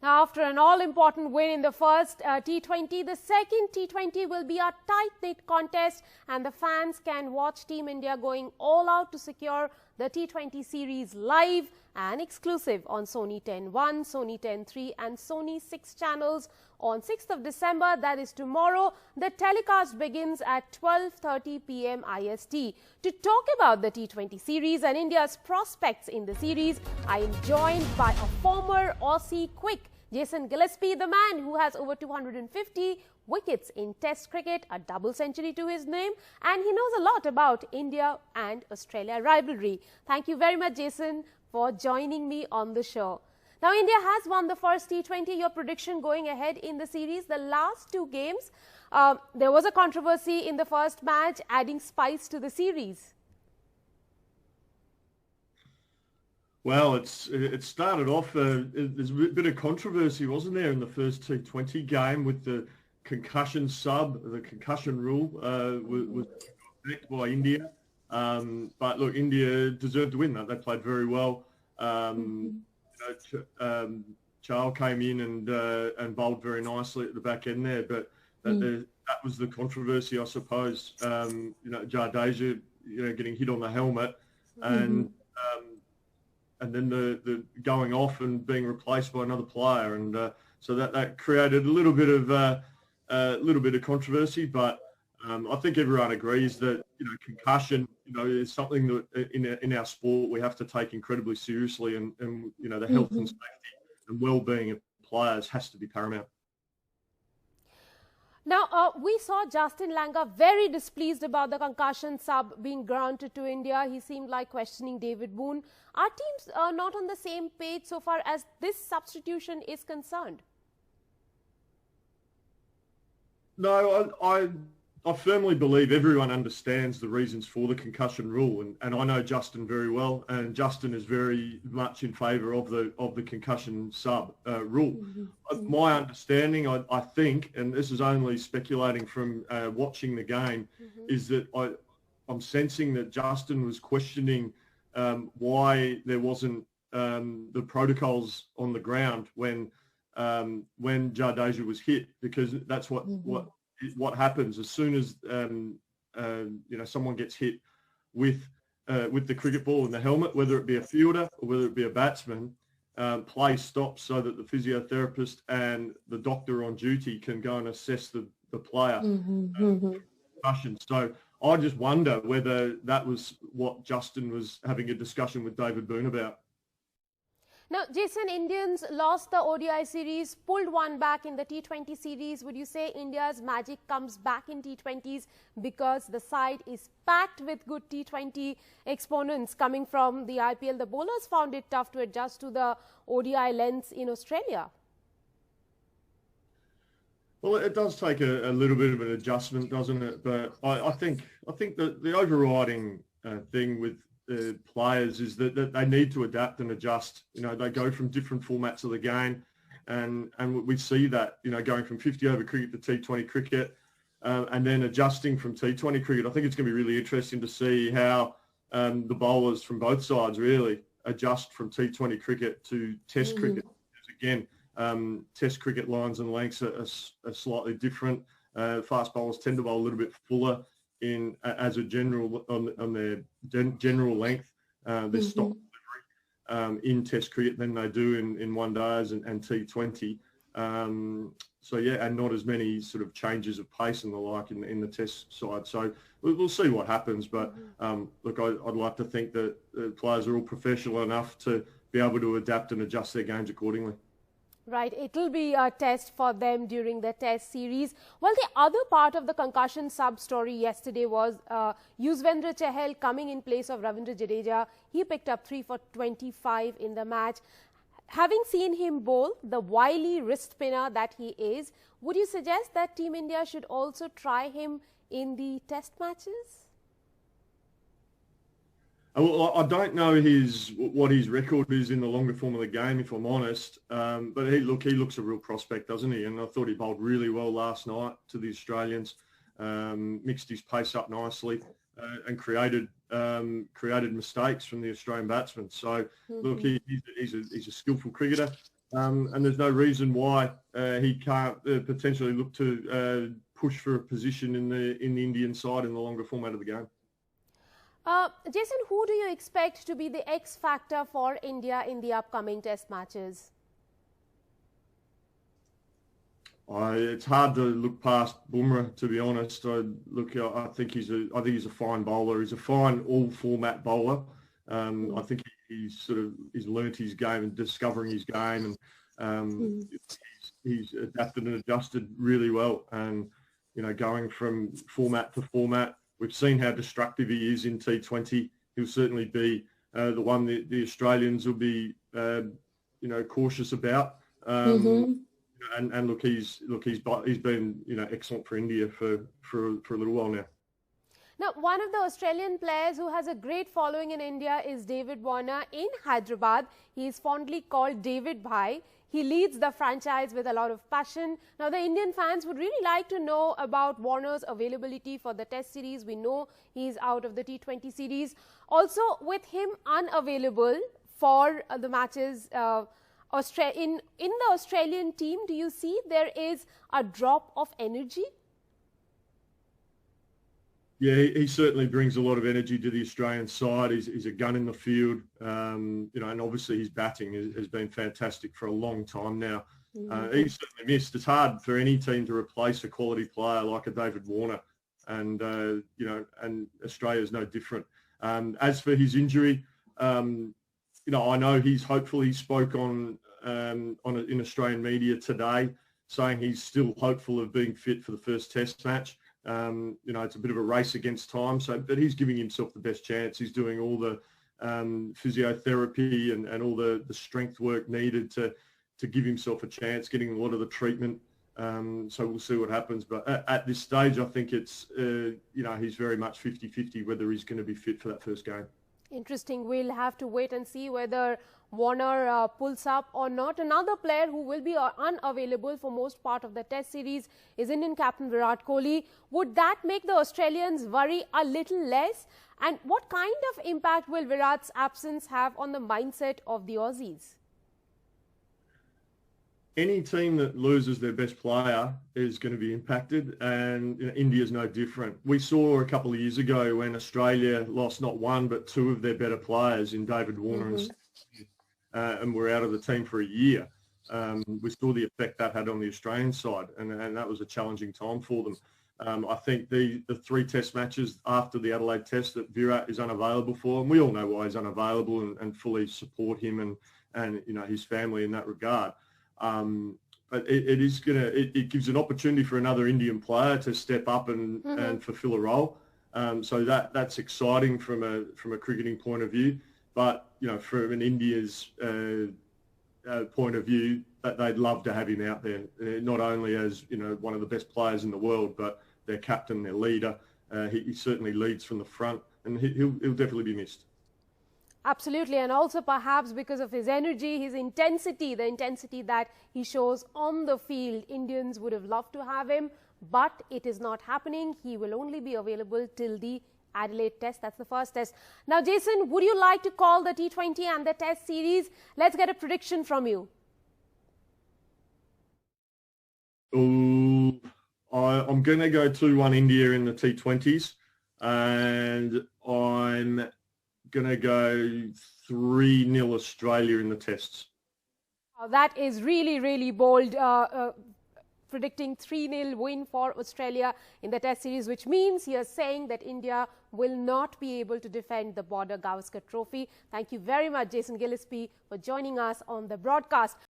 Now, after an all-important win in the first T20, the second T20 will be a tight-knit contest, and the fans can watch Team India going all out to secure the T20 series live and exclusive on Sony 10-1, Sony 10-3 and Sony 6 channels on 6th of December, that is tomorrow. The telecast begins at 12:30 p.m. IST. To talk about the T20 series and India's prospects in the series, I am joined by a former Aussie quick, Jason Gillespie, the man who has over 250 wickets in Test cricket, a double century to his name, and he knows a lot about India and Australia rivalry. Thank you very much, Jason, for joining me on the show. Now, India has won the first T20. Your prediction going ahead in the series, the last two games, there was a controversy in the first match, adding spice to the series. Well, it started off, there's a bit of controversy, wasn't there, in the first T20 game with the concussion the concussion rule was backed by India. But look, India deserved to win that. They played very well. Chahal came in and bowled very nicely at the back end there, but that was the controversy, I suppose. Jadeja, getting hit on the helmet, and then the going off and being replaced by another player, and so that created a little bit of controversy. But I think everyone agrees that concussion is something that in our sport we have to take incredibly seriously, and the health and safety and well-being of players has to be paramount. Now, we saw Justin Langer very displeased about the concussion sub being granted to India. He seemed like questioning David Boone. Our teams are not on the same page so far as this substitution is concerned. No, I firmly believe everyone understands the reasons for the concussion rule, and I know Justin very well, and Justin is very much in favour of the concussion sub rule. My understanding, I think, and this is only speculating from watching the game, is that I'm sensing that Justin was questioning why there wasn't the protocols on the ground when Jadeja was hit, because that's what happens as soon as someone gets hit with the cricket ball in the helmet, whether it be a fielder or whether it be a batsman. Play stops so that the physiotherapist and the doctor on duty can go and assess the player. Concussion. So I just wonder whether that was what Justin was having a discussion with David Boone about. Now, Jason, Indians lost the ODI series, pulled one back in the T20 series. Would you say India's magic comes back in T20s because the side is packed with good T20 exponents coming from the IPL? The bowlers found it tough to adjust to the ODI lengths in Australia. Well, it does take a little bit of an adjustment, doesn't it? But I think that the overriding thing with players is that they need to adapt and adjust. They go from different formats of the game, and we see that going from 50 over cricket to T20 cricket, and then adjusting from T20 cricket. I think it's going to be really interesting to see how the bowlers from both sides really adjust from T20 cricket to Test cricket. Because again, Test cricket lines and lengths are slightly different. Fast bowlers tend to bowl a little bit fuller as a general on their general length, their stop delivery in Test cricket than they do in one days and T20. So yeah, and not as many sort of changes of pace and the like in the Test side. So we'll see what happens. But look, I'd like to think that the players are all professional enough to be able to adapt and adjust their games accordingly. Right, it will be a test for them during the Test series. Well, the other part of the concussion sub story yesterday was Yuzvendra Chahal coming in place of Ravindra Jadeja. He picked up 3 for 25 in the match. Having seen him bowl, the wily wrist spinner that he is, would you suggest that Team India should also try him in the Test matches? Well, I don't know what his record is in the longer form of the game, if I'm honest. But he looks a real prospect, doesn't he? And I thought he bowled really well last night to the Australians. Mixed his pace up nicely and created mistakes from the Australian batsmen. So look, he's a skillful cricketer. And there's no reason why he can't potentially look to push for a position in the Indian side in the longer format of the game. Jason, who do you expect to be the X factor for India in the upcoming Test matches? It's hard to look past Bumrah, to be honest. I think he's a fine bowler. He's a fine all-format bowler. I think he's learnt his game and discovering his game, and he's adapted and adjusted really well. And going from format to format, we've seen how destructive he is in T20. He'll certainly be the one that the Australians will be cautious about. And look, he's been excellent for India for a little while now. Now, one of the Australian players who has a great following in India is David Warner in Hyderabad. He is fondly called David Bhai. He leads the franchise with a lot of passion. Now, the Indian fans would really like to know about Warner's availability for the Test series. We know he's out of the T20 series. Also, with him unavailable for the matches in the Australian team, do you see there is a drop of energy? Yeah, he certainly brings a lot of energy to the Australian side. He's a gun in the field, and obviously his batting has been fantastic for a long time now. He's certainly missed. It's hard for any team to replace a quality player like a David Warner, and and Australia is no different. As for his injury, I know he's hopeful. He spoke in Australian media today, saying he's still hopeful of being fit for the first Test match. It's a bit of a race against time, but he's giving himself the best chance. He's doing all the physiotherapy and all the strength work needed to give himself a chance, getting a lot of the treatment. So we'll see what happens. But at this stage, I think it's, he's very much 50-50 whether he's going to be fit for that first game. Interesting. We'll have to wait and see whether Warner pulls up or not. Another player who will be unavailable for most part of the Test series is Indian captain Virat Kohli. Would that make the Australians worry a little less? And what kind of impact will Virat's absence have on the mindset of the Aussies? Any team that loses their best player is going to be impacted, and India is no different. We saw a couple of years ago when Australia lost not one but two of their better players in David Warner and were out of the team for a year. We saw the effect that had on the Australian side, and that was a challenging time for them. I think the three Test matches after the Adelaide Test that Virat is unavailable for, and we all know why he's unavailable, and fully support him and his family in that regard. But it gives an opportunity for another Indian player to step up and fulfill a role. So that's exciting from a cricketing point of view. But from an India's point of view, that they'd love to have him out there, not only as one of the best players in the world, but their captain, their leader. He certainly leads from the front, and he'll definitely be missed. Absolutely, and also perhaps because of his energy, his intensity, the intensity that he shows on the field, Indians would have loved to have him, but it is not happening. He will only be available till the Adelaide Test. That's the first Test. Now, Jason, would you like to call the T20 and the Test series? Let's get a prediction from you. I'm going to go 2-1 India in the T20s, and I'm going to go 3-0 Australia in the Tests. That is really, really bold, predicting 3-0 win for Australia in the Test series, which means he is saying that India will not be able to defend the Border Gavaskar Trophy. Thank you very much, Jason Gillespie, for joining us on the broadcast.